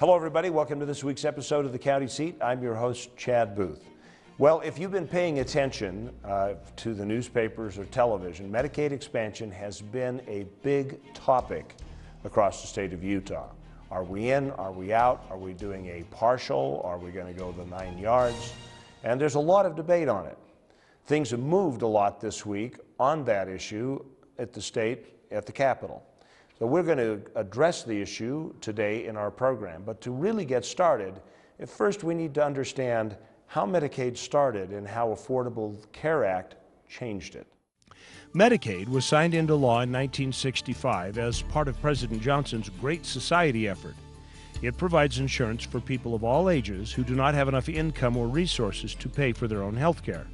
Hello, everybody. Welcome to this week's episode of The County Seat. I'm your host, Chad Booth. Well, if you've been paying attention to the newspapers or television, Medicaid expansion has been a big topic across the state of Utah. Are we in? Are we out? Are we doing a partial? Are we going to go the 9 yards? And there's a lot of debate on it. Things have moved a lot this week on that issue at the state, at the Capitol. So we're going to address the issue today in our program. But to really get started, at first we need to understand how Medicaid started and how Affordable Care Act changed it. Medicaid was signed into law in 1965 as part of President Johnson's Great Society effort. It provides insurance for people of all ages who do not have enough income or resources to pay for their own health care.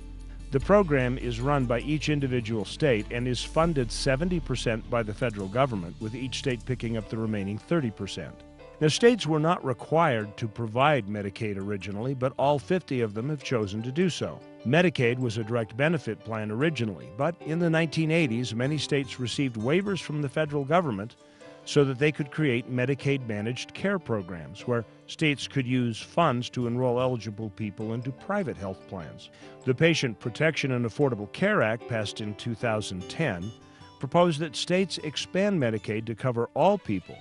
The program is run by each individual state and is funded 70% by the federal government, with each state picking up the remaining 30%. Now, states were not required to provide Medicaid originally, but all 50 of them have chosen to do so. Medicaid was a direct benefit plan originally, but in the 1980s, many states received waivers from the federal government so that they could create Medicaid managed care programs where states could use funds to enroll eligible people into private health plans. The Patient Protection and Affordable Care Act, passed in 2010, proposed that states expand Medicaid to cover all people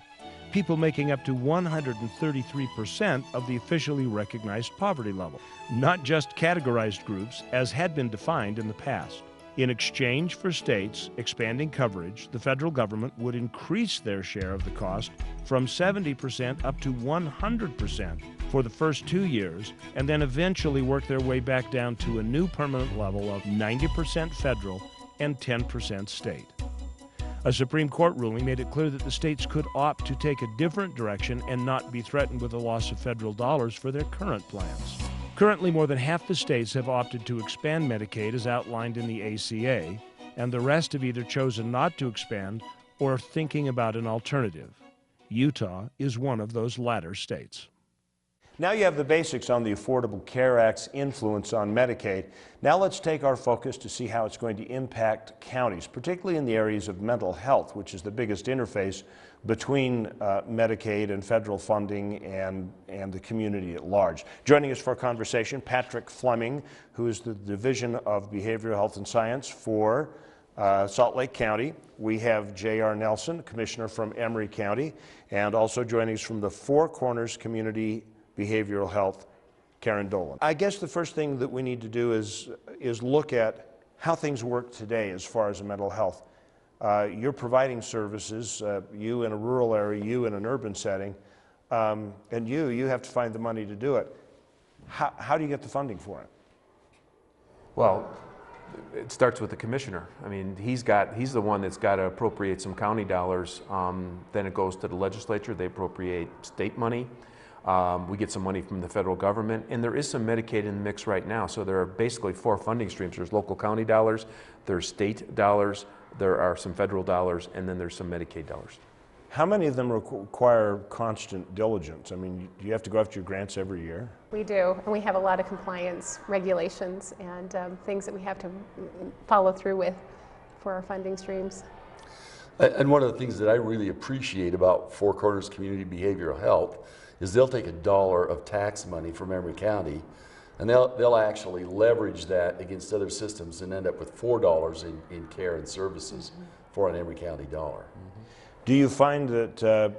making up to 133% of the officially recognized poverty level, not just categorized groups as had been defined in the past. In exchange for states expanding coverage, the federal government would increase their share of the cost from 70% up to 100% for the first 2 years, and then eventually work their way back down to a new permanent level of 90% federal and 10% state. A Supreme Court ruling made it clear that the states could opt to take a different direction and not be threatened with the loss of federal dollars for their current plans. Currently, more than half the states have opted to expand Medicaid as outlined in the ACA, and the rest have either chosen not to expand or are thinking about an alternative. Utah is one of those latter states. Now you have the basics on the Affordable Care Act's influence on Medicaid. Now let's take our focus to see how it's going to impact counties, particularly in the areas of mental health, which is the biggest interface between Medicaid and federal funding and the community at large. Joining us for a conversation, Patrick Fleming, who is the Division of Behavioral Health and Science for Salt Lake County. We have J.R. Nelson, Commissioner from Emery County, and also joining us from the Four Corners Community Behavioral Health, Karen Dolan. I guess the first thing that we need to do is look at how things work today as far as mental health. You're providing services, you in a rural area, you in an urban setting, and you have to find the money to do it. How do you get the funding for it? Well, it starts with the commissioner. I mean, he's the one that's got to appropriate some county dollars. Then it goes to the legislature. They appropriate state money. We get some money from the federal government, and there is some Medicaid in the mix right now. So there are basically four funding streams. There's local county dollars, there's state dollars, there are some federal dollars, and then there's some Medicaid dollars. How many of them require constant diligence? I mean, do you have to go after your grants every year? We do, and we have a lot of compliance regulations and things that we have to follow through with for our funding streams. And one of the things that I really appreciate about Four Corners Community Behavioral Health is they'll take $1 of tax money from Emery County, and they'll actually leverage that against other systems and end up with $4 in care and services for an Emery County dollar. Do you find that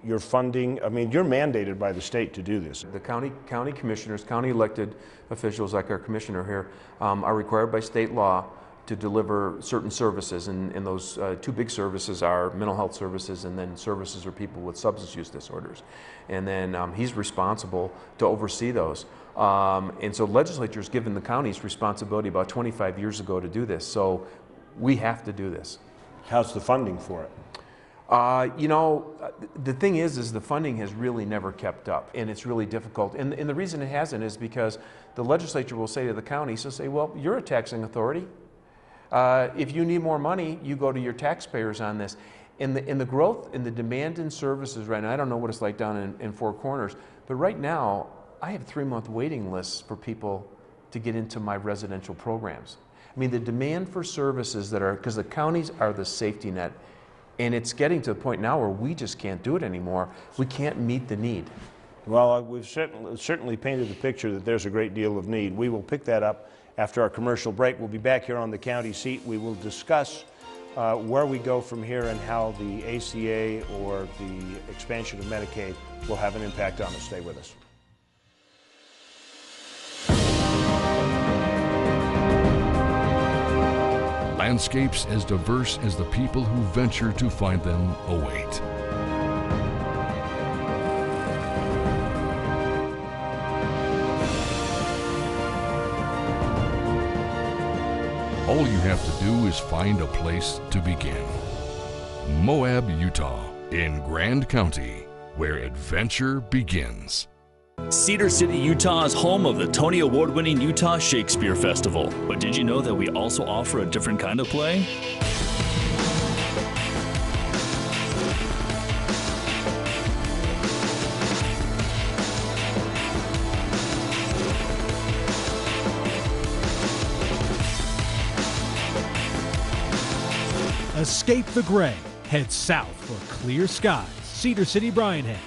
your funding, I mean, you're mandated by the state to do this? The county commissioners, county elected officials like our commissioner here, are required by state law to deliver certain services, and those two big services are mental health services and then services for people with substance use disorders. And then he's responsible to oversee those. And so legislature's given the counties responsibility about 25 years ago to do this, so we have to do this. How's the funding for it? You know, the thing is the funding has really never kept up, and it's really difficult. And the reason it hasn't is because the legislature will say to the counties, they'll say, well, you're a taxing authority. If you need more money, you go to your taxpayers on this. In the growth in the demand in services right now, I don't know what it's like down in Four Corners, but right now I have 3-month waiting lists for people to get into my residential programs. I mean, the demand for services that are, because the counties are the safety net, and it's getting to the point now where we just can't do it anymore. We can't meet the need. Well, we've certainly painted the picture that there's a great deal of need. We will pick that up after our commercial break. We'll be back here on the county seat. We will discuss where we go from here and how the ACA or the expansion of Medicaid will have an impact on us. Stay with us. Landscapes as diverse as the people who venture to find them await. All you have to do is find a place to begin. Moab, Utah, in Grand County, where adventure begins. Cedar City, Utah is home of the Tony Award-winning Utah Shakespeare Festival. But did you know that we also offer a different kind of play? Escape the gray. Head south for clear skies. Cedar City, Bryan Head.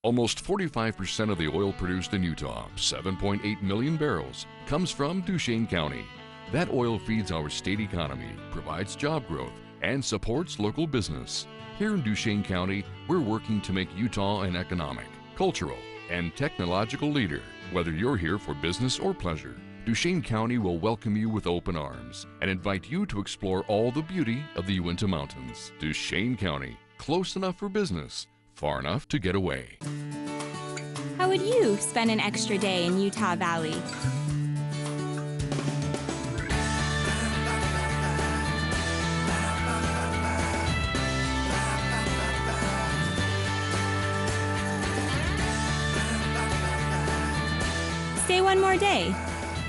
Almost 45% of the oil produced in Utah, 7.8 million barrels, comes from Duchesne County. That oil feeds our state economy, provides job growth, and supports local business. Here in Duchesne County, we're working to make Utah an economic, cultural, and technological leader. Whether you're here for business or pleasure, Duchesne County will welcome you with open arms and invite you to explore all the beauty of the Uinta Mountains. Duchesne County, close enough for business, far enough to get away. How would you spend an extra day in Utah Valley? Stay one more day.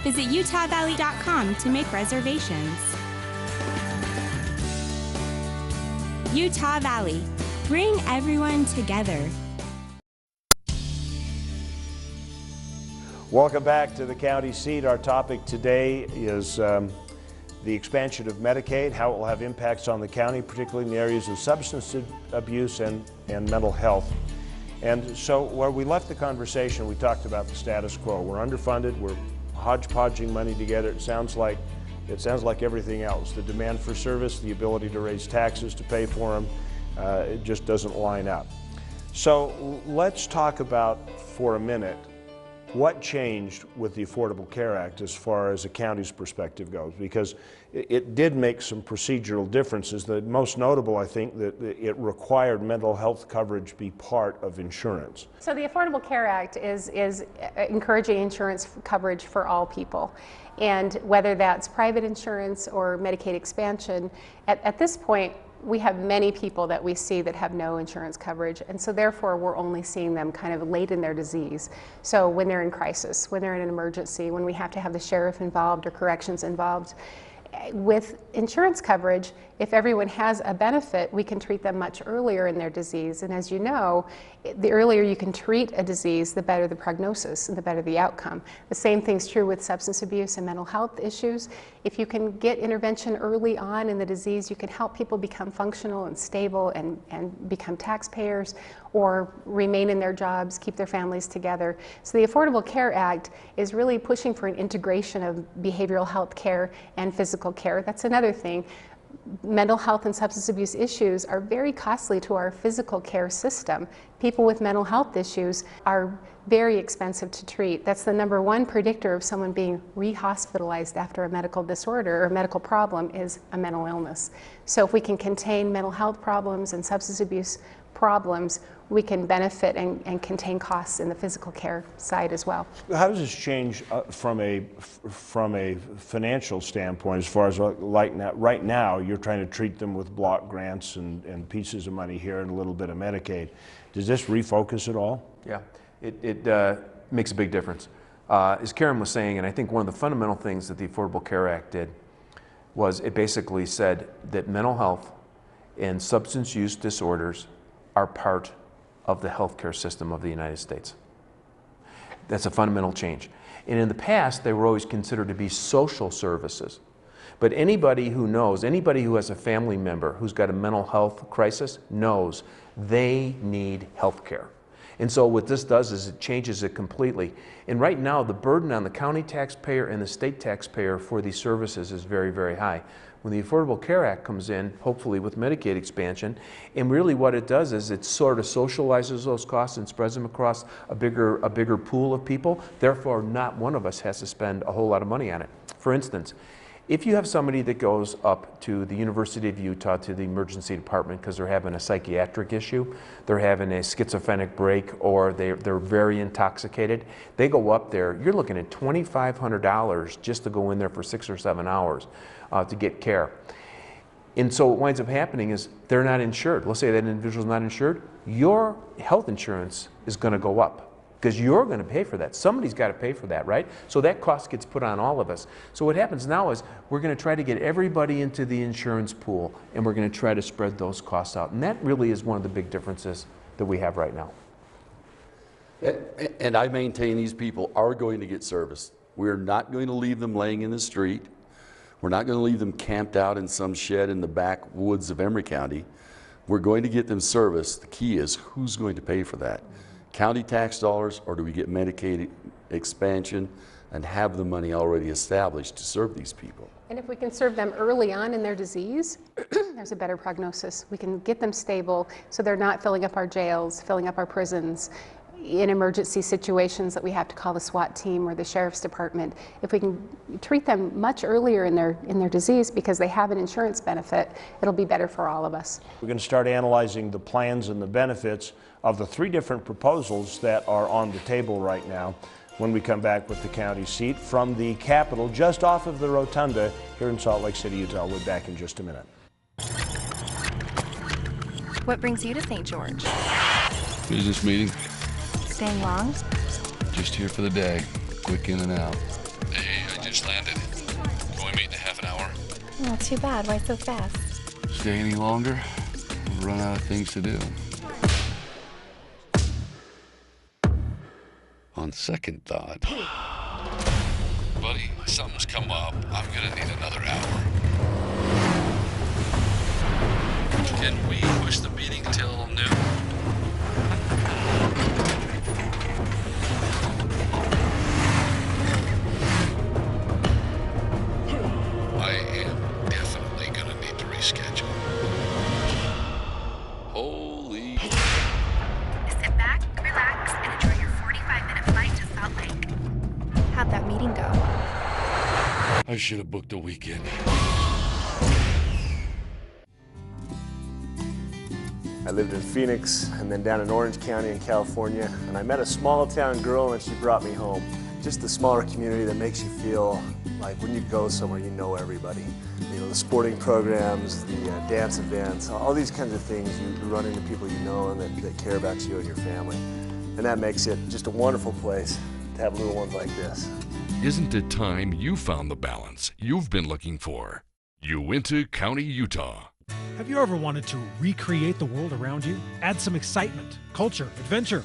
Visit utahvalley.com to make reservations. Utah Valley. Bring everyone together. Welcome back to the county seat. Our topic today is the expansion of Medicaid, how it will have impacts on the county, particularly in the areas of substance abuse and mental health. And so where we left the conversation, we talked about the status quo. We're underfunded, we're hodgepodging money together. It sounds like everything else. The demand for service, the ability to raise taxes to pay for them, it just doesn't line up. So let's talk about for a minute what changed with the Affordable Care Act as far as the county's perspective goes, because it did make some procedural differences. The most notable, I think, that it required mental health coverage be part of insurance. So the Affordable Care Act is encouraging insurance coverage for all people. And whether that's private insurance or Medicaid expansion, at this point, we have many people that we see that have no insurance coverage, and so therefore we're only seeing them kind of late in their disease. So when they're in crisis, when they're in an emergency, when we have to have the sheriff involved or corrections involved. With insurance coverage, if everyone has a benefit, we can treat them much earlier in their disease. And as you know, the earlier you can treat a disease, the better the prognosis and the better the outcome. The same thing's true with substance abuse and mental health issues. If you can get intervention early on in the disease, you can help people become functional and stable and become taxpayers or remain in their jobs, keep their families together. So the Affordable Care Act is really pushing for an integration of behavioral health care and physical care. That's another thing. Mental health and substance abuse issues are very costly to our physical care system. People with mental health issues are very expensive to treat. That's the #1 predictor of someone being re-hospitalized after a medical disorder or medical problem is a mental illness. So if we can contain mental health problems and substance abuse problems, we can benefit and contain costs in the physical care side as well. How does this change from a financial standpoint, as far as like right now you're trying to treat them with block grants and pieces of money here and a little bit of Medicaid. Does this refocus at all? Yeah, it makes a big difference. As Karen was saying, and I think one of the fundamental things that the Affordable Care Act did was it basically said that mental health and substance use disorders are part of the healthcare system of the United States. That's a fundamental change. And in the past, they were always considered to be social services. But anybody who knows, anybody who has a family member who's got a mental health crisis knows they need health care. And so what this does is it changes it completely. And right now, the burden on the county taxpayer and the state taxpayer for these services is very, very high. When the Affordable Care Act comes in, hopefully with Medicaid expansion, and really what it does is it sort of socializes those costs and spreads them across a bigger pool of people. Therefore, not one of us has to spend a whole lot of money on it. For instance, if you have somebody that goes up to the University of Utah to the emergency department because they're having a psychiatric issue, they're having a schizophrenic break, or they're very intoxicated, they go up there, you're looking at $2,500 just to go in there for 6 or 7 hours to get care. And so what winds up happening is they're not insured. Let's say that individual's not insured, your health insurance is going to go up, because you're going to pay for that. Somebody's got to pay for that, right? So that cost gets put on all of us. So what happens now is we're going to try to get everybody into the insurance pool, and we're going to try to spread those costs out. And that really is one of the big differences that we have right now. And I maintain these people are going to get service. We're not going to leave them laying in the street. We're not going to leave them camped out in some shed in the backwoods of Emory County. We're going to get them service. The key is who's going to pay for that? County tax dollars, or do we get Medicaid expansion and have the money already established to serve these people? And if we can serve them early on in their disease, there's a better prognosis. We can get them stable so they're not filling up our jails, filling up our prisons, in emergency situations that we have to call the SWAT team or the sheriff's department. If we can treat them much earlier in their disease because they have an insurance benefit, it'll be better for all of us. We're going to start analyzing the plans and the benefits of the 3 different proposals that are on the table right now when we come back with the county seat from the Capitol, just off of the Rotunda here in Salt Lake City, Utah. We'll be back in just a minute. What brings you to St. George? Business meeting. Staying long? Just here for the day. Quick in and out. Hey, I just landed. Can we meet in a half an hour? Oh, too bad. Why so fast? Stay any longer? We'll run out of things to do. On second thought. Buddy, something's come up. I'm gonna need another hour. Can we push the meeting till noon? I am definitely gonna need to reschedule. Holy. Sit back, relax, and enjoy your 45-minute flight to Salt Lake. How'd that meeting go? I should have booked a weekend. I lived in Phoenix and then down in Orange County in California, and I met a small town girl and she brought me home. Just the smaller community that makes you feel like when you go somewhere you know everybody. You know, the sporting programs, the dance events, all these kinds of things, you run into people you know and that care about you and your family. And that makes it just a wonderful place to have little ones like this. Isn't it time you found the balance you've been looking for? Uinta County, Utah. Have you ever wanted to recreate the world around you? Add some excitement, culture, adventure?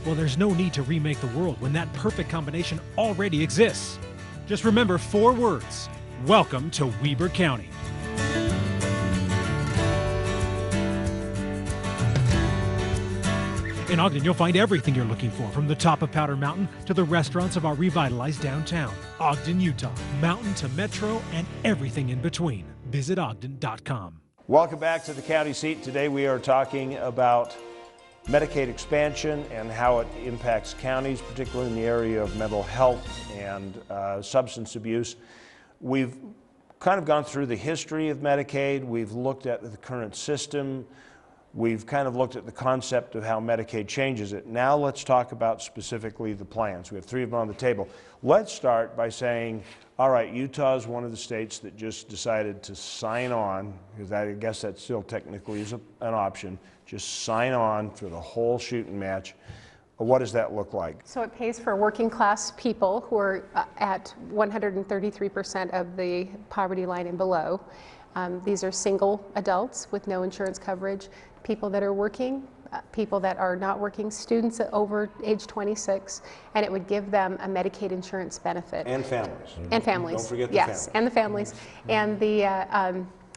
Well, there's no need to remake the world when that perfect combination already exists. Just remember 4 words. Welcome to Weber County. In Ogden, you'll find everything you're looking for, from the top of Powder Mountain to the restaurants of our revitalized downtown. Ogden, Utah, mountain to metro and everything in between. Visit Ogden.com. Welcome back to the county seat. Today we are talking about Medicaid expansion and how it impacts counties, particularly in the area of mental health and substance abuse. We've kind of gone through the history of Medicaid. We've looked at the current system. We've kind of looked at the concept of how Medicaid changes it. Now let's talk about specifically the plans. We have 3 of them on the table. Let's start by saying, all right, Utah is one of the states that just decided to sign on, because I guess that still technically is an option, just sign on for the whole shooting match. What does that look like? So it pays for working class people who are at 133% of the poverty line and below. These are single adults with no insurance coverage, people that are working, people that are not working, students over age 26, and it would give them a Medicaid insurance benefit. And families. And families. Don't forget the yes, families. and the families. And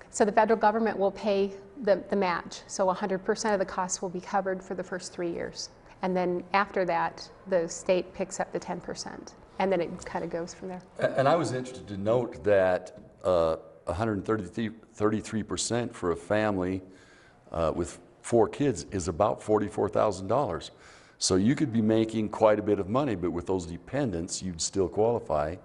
so the federal government will pay the match. So 100% of the costs will be covered for the first 3 years. And then after that, the state picks up the 10%. And then it kind of goes from there. And I was interested to note that 133% for a family with 4 kids is about $44,000. So you could be making quite a bit of money, but with those dependents, you'd still qualify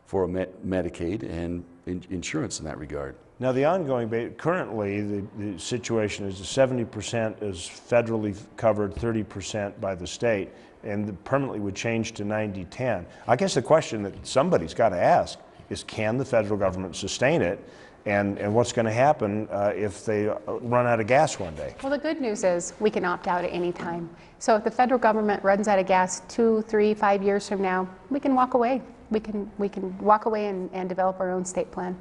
for a Medicaid and insurance in that regard. Now, the ongoing, currently, the situation is 70% is federally covered, 30% by the state, and permanently would change to 90-10. I guess the question that somebody's got to ask is, can the federal government sustain it? And what's going to happen if they run out of gas one day? Well, the good news is we can opt out at any time. So if the federal government runs out of gas 2, 3, 5 years from now, we can walk away. We can walk away and develop our own state plan.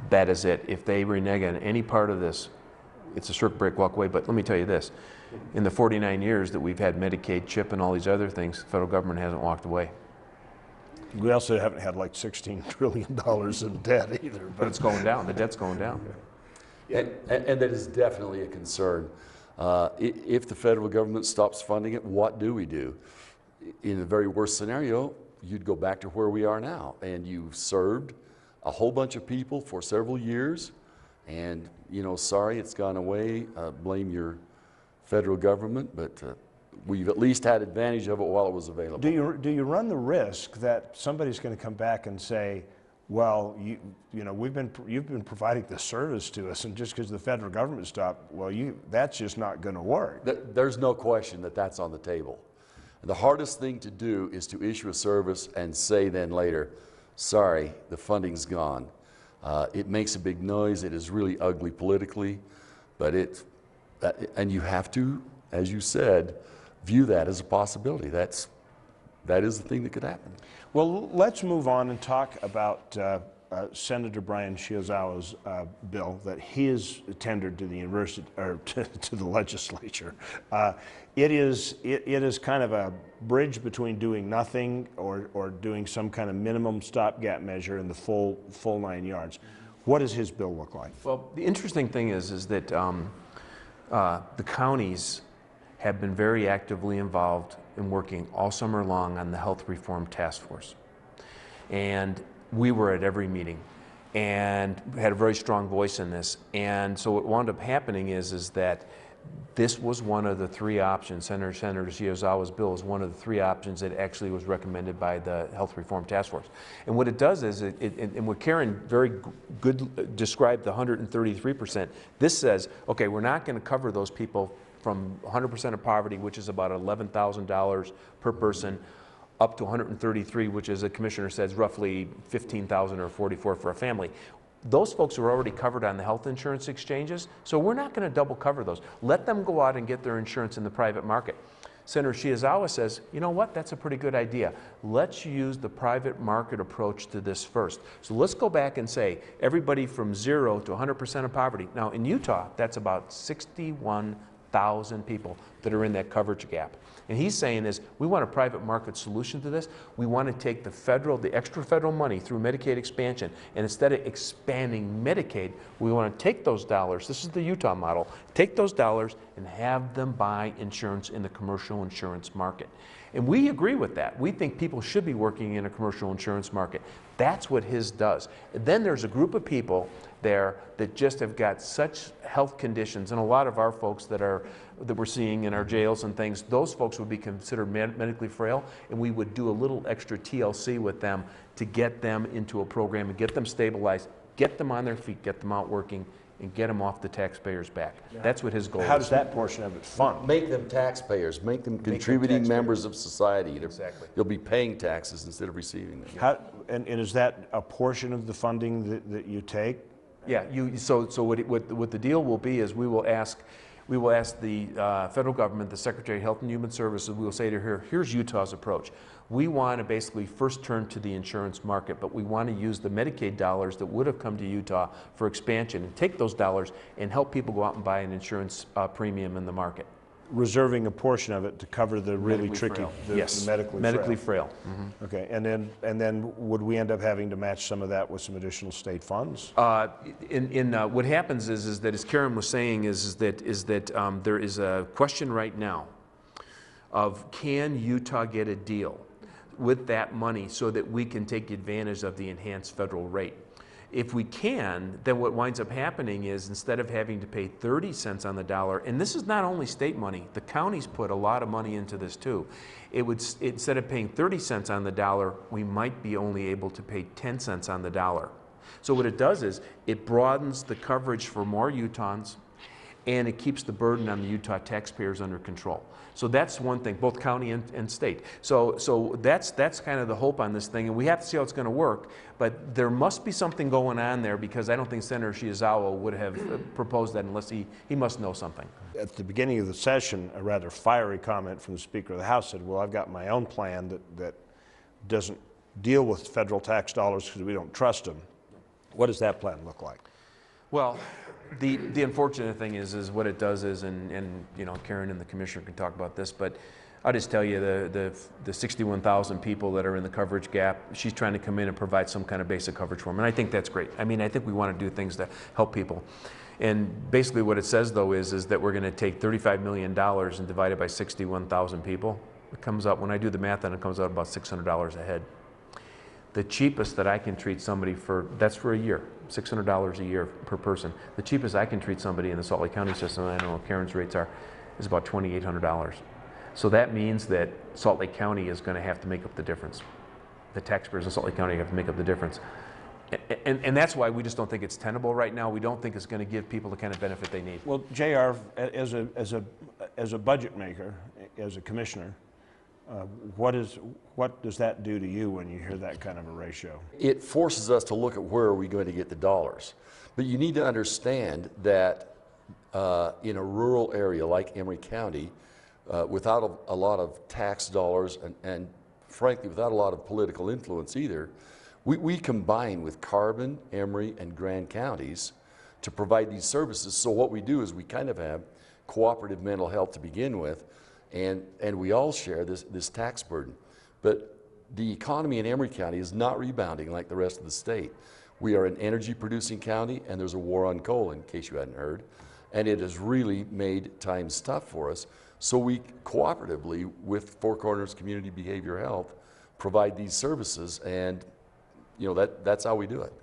That is it. If they renege on any part of this, it's a circuit break, walk away. But let me tell you this. In the 49 years that we've had Medicaid, CHIP, and all these other things, the federal government hasn't walked away. We also haven't had like $16 trillion in debt either. But it's going down. The debt's going down. And that is definitely a concern. If the federal government stops funding it, what do we do? In the very worst scenario, you'd go back to where we are now, and you've served a whole bunch of people for several years, and sorry it's gone away, blame your federal government, but we've at least had advantage of it while it was available. Do you run the risk that somebody's going to come back and say, well, you've been providing this service to us, and just because the federal government stopped, well, that's just not going to work? There's no question that that's on the table. And the hardest thing to do is to issue a service and say then later, sorry, the funding's gone. It makes a big noise. It is really ugly politically, but and you have to, as you said, view that as a possibility. That is the thing that could happen. Well, let's move on and talk about Senator Brian Shiozawa's bill that he has tendered to the university or to the legislature. It is kind of a bridge between doing nothing or doing some kind of minimum stopgap measure in the full 9 yards. What does his bill look like? Well, the interesting thing is that the counties have been very actively involved in working all summer long on the Health Reform Task Force. And we were at every meeting and had a very strong voice in this. And so what wound up happening is that this was one of the 3 options. Senator Shiozawa's bill is one of the 3 options that actually was recommended by the Health Reform Task Force. And what it does is, and what Karen very good described, the 133%, this says, okay, we're not going to cover those people from 100% of poverty, which is about $11,000 per person, up to 133, which, as the commissioner says, roughly $15,000 or $44,000 for a family. Those folks are already covered on the health insurance exchanges, so we're not going to double cover those. Let them go out and get their insurance in the private market. Senator Shiozawa says, you know what, that's a pretty good idea. Let's use the private market approach to this first. So let's go back and say everybody from 0 to 100% of poverty. Now in Utah, that's about 61,000 people that are in that coverage gap. And he's saying is, we want a private market solution to this. We want to take the extra federal money through Medicaid expansion, and instead of expanding Medicaid, we want to take those dollars, this is the Utah model, take those dollars and have them buy insurance in the commercial insurance market. And we agree with that. We think people should be working in a commercial insurance market. That's what his does. And then there's a group of people there that just have got such health conditions, and a lot of our folks that we're seeing in our jails and things, those folks would be considered medically frail, and we would do a little extra TLC with them to get them into a program and get them stabilized, get them on their feet, get them out working, and get them off the taxpayers' back. Yeah. That's what his goal is. How does that portion of it fund? Make them taxpayers, make them contributing members of society. Exactly. You'll be paying taxes instead of receiving them. And is that a portion of the funding that you take? Yeah, so what the deal will be is we will ask the federal government, the Secretary of Health and Human Services, we will say to her, here's Utah's approach. We want to basically first turn to the insurance market, but we want to use the Medicaid dollars that would have come to Utah for expansion and take those dollars and help people go out and buy an insurance premium in the market. reserving a portion of it to cover the really Medically tricky, frail. the Yes, medically frail. frail. Okay, and then would we end up having to match some of that with some additional state funds? What happens is that, as Karen was saying, is that there is a question right now of, can Utah get a deal with that money so that we can take advantage of the enhanced federal rate? If we can, then what winds up happening is, instead of having to pay 30 cents on the dollar, and this is not only state money, the counties put a lot of money into this too. Instead of paying 30 cents on the dollar, we might be only able to pay 10 cents on the dollar. So what it does is, it broadens the coverage for more Utahns, and it keeps the burden on the Utah taxpayers under control. So that's one thing, both county and state. So that's kind of the hope on this thing, and we have to see how it's going to work. But there must be something going on there, because I don't think Senator Shizawa would have proposed that unless he must know something. At the beginning of the session, a rather fiery comment from the Speaker of the House said, well, I've got my own plan that doesn't deal with federal tax dollars because we don't trust them. What does that plan look like? Well, the unfortunate thing is what it does is, and you know, Karen and the commissioner can talk about this, but I'll just tell you, the 61,000 people that are in the coverage gap, she's trying to come in and provide some kind of basic coverage for them, and I think that's great. I mean, I think we want to do things to help people. And basically what it says, though, is that we're going to take $35 million and divide it by 61,000 people. It comes up, when I do the math, and it comes out about $600 a head. The cheapest that I can treat somebody for, that's for a year, $600 a year per person. The cheapest I can treat somebody in the Salt Lake County system, and I don't know what Karen's rates are, is about $2,800. So that means that Salt Lake County is going to have to make up the difference. The taxpayers in Salt Lake County have to make up the difference. And that's why we just don't think it's tenable right now. We don't think it's going to give people the kind of benefit they need. Well, JR, as a budget maker, as a commissioner, what does that do to you when you hear that kind of a ratio? It forces us to look at where are we going to get the dollars. But you need to understand that in a rural area like Emory County, without a lot of tax dollars and frankly without a lot of political influence either, we combine with Carbon, Emory, and Grand counties to provide these services. So what we do is we kind of have cooperative mental health to begin with, and we all share this tax burden. But the economy in Emory County is not rebounding like the rest of the state. We are an energy producing county, and there's a war on coal, in case you hadn't heard, and it has really made times tough for us. So we cooperatively with Four Corners Community Behavioral Health provide these services, and you know, that's how we do it.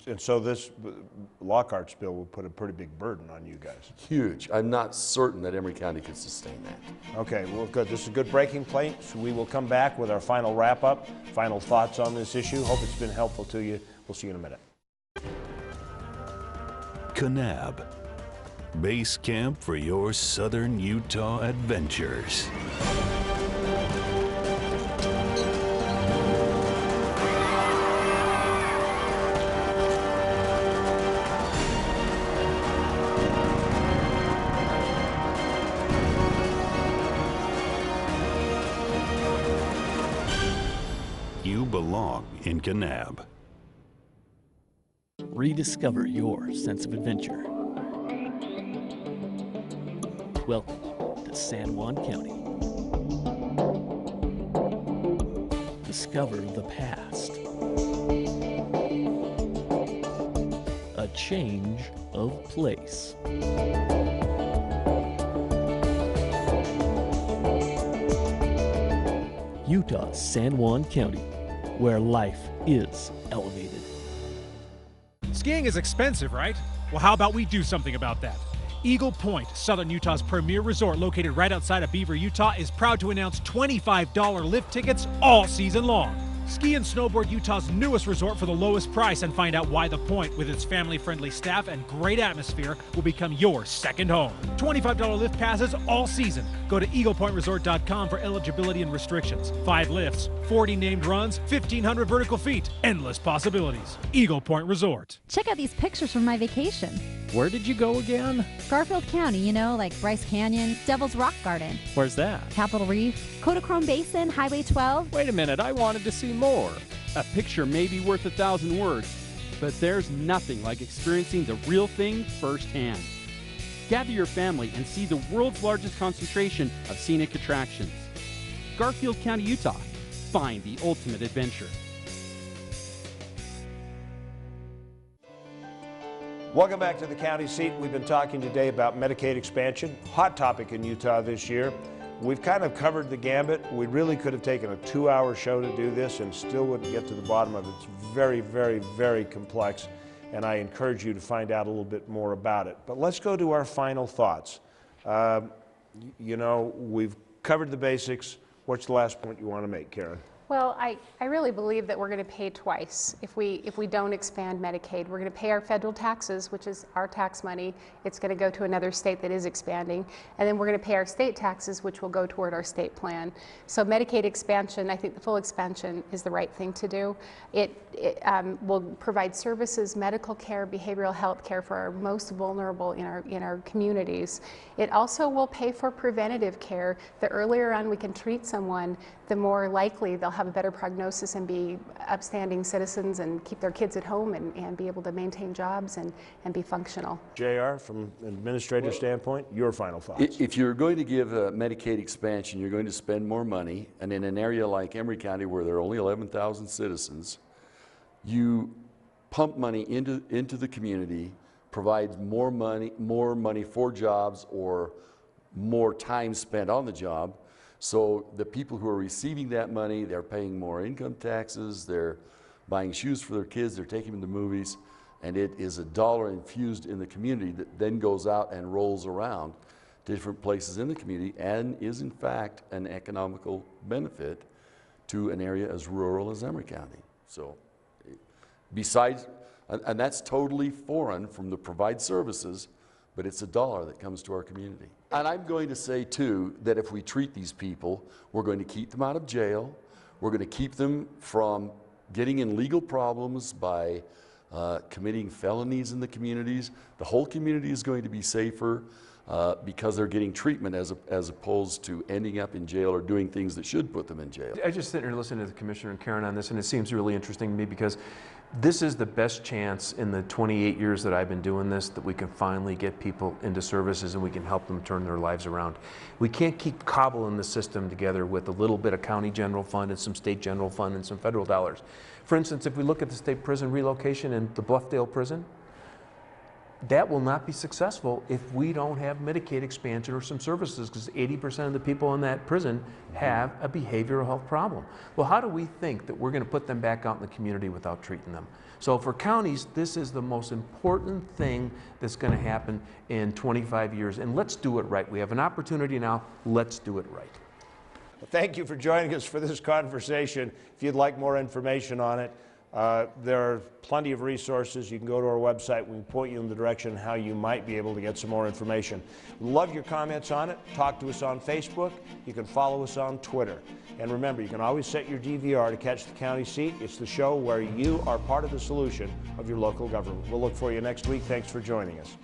And so this Lockhart's bill will put a pretty big burden on you guys. Huge. I'm not certain that Emory County can sustain that. Okay, well, good. This is a good breaking point. So we will come back with our final wrap-up, final thoughts on this issue. Hope it's been helpful to you. We'll see you in a minute. Kanab, base camp for your southern Utah adventures. You belong in Kanab. Rediscover your sense of adventure. Welcome to San Juan County. Discover the past. A change of place. Utah's San Juan County, where life is elevated. Skiing is expensive, right? Well, how about we do something about that? Eagle Point, southern Utah's premier resort located right outside of Beaver, Utah, is proud to announce $25 lift tickets all season long. Ski and snowboard Utah's newest resort for the lowest price, and find out why the Point, with its family-friendly staff and great atmosphere, will become your second home. $25 lift passes all season. Go to eaglepointresort.com for eligibility and restrictions. 5 lifts, 40 named runs, 1,500 vertical feet. Endless possibilities. Eagle Point Resort. Check out these pictures from my vacation. Where did you go again? Garfield County, you know, like Bryce Canyon, Devil's Rock Garden. Where's that? Capitol Reef, Kodachrome Basin, Highway 12. Wait a minute, I wanted to see more. A picture may be worth 1,000 words, but there's nothing like experiencing the real thing firsthand. Gather your family and see the world's largest concentration of scenic attractions. Garfield County, Utah. Find the ultimate adventure. Welcome back to the county seat. We've been talking today about Medicaid expansion, hot topic in Utah this year. We've kind of covered the gambit. We really could have taken a 2-hour show to do this and still wouldn't get to the bottom of it. It's very, very, very complex, and I encourage you to find out a little bit more about it. But let's go to our final thoughts. You know, we've covered the basics. What's the last point you want to make, Karen? Well, I really believe that we're going to pay twice if we don't expand Medicaid. We're going to pay our federal taxes, which is our tax money. It's going to go to another state that is expanding. And then we're going to pay our state taxes, which will go toward our state plan. So Medicaid expansion, I think the full expansion is the right thing to do. It will provide services, medical care, behavioral health care for our most vulnerable in our communities. It also will pay for preventative care. The earlier on we can treat someone, the more likely they'll have a better prognosis and be upstanding citizens and keep their kids at home and be able to maintain jobs and be functional. JR, from an administrator standpoint, your final thoughts. If you're going to give a Medicaid expansion, you're going to spend more money, and in an area like Emory County where there are only 11,000 citizens, you pump money into the community, provide more money for jobs or more time spent on the job. So the people who are receiving that money, they're paying more income taxes, they're buying shoes for their kids, they're taking them to movies, and it is a dollar infused in the community that then goes out and rolls around to different places in the community and is in fact an economical benefit to an area as rural as Emory County. So besides, and that's totally foreign from the provide services, but it's a dollar that comes to our community. And I'm going to say too that if we treat these people, we're going to keep them out of jail, we're going to keep them from getting in legal problems by committing felonies in the communities. The whole community is going to be safer because they're getting treatment as opposed to ending up in jail or doing things that should put them in jail. I just sit here listening to the Commissioner and Karen on this, and it seems really interesting to me because this is the best chance in the 28 years that I've been doing this that we can finally get people into services and we can help them turn their lives around. We can't keep cobbling the system together with a little bit of county general fund and some state general fund and some federal dollars. For instance, if we look at the state prison relocation in the Bluffdale prison, that will not be successful if we don't have Medicaid expansion or some services, because 80% of the people in that prison have a behavioral health problem. Well, how do we think that we're going to put them back out in the community without treating them? So for counties, this is the most important thing that's going to happen in 25 years, and let's do it right. We have an opportunity now, let's do it right. Well, thank you for joining us for this conversation. If you'd like more information on it, there are plenty of resources. You can go to our website. We can point you in the direction how you might be able to get some more information. Love your comments on it. Talk to us on Facebook. You can follow us on Twitter. And remember, you can always set your DVR to catch the county seat. It's the show where you are part of the solution of your local government. We'll look for you next week. Thanks for joining us.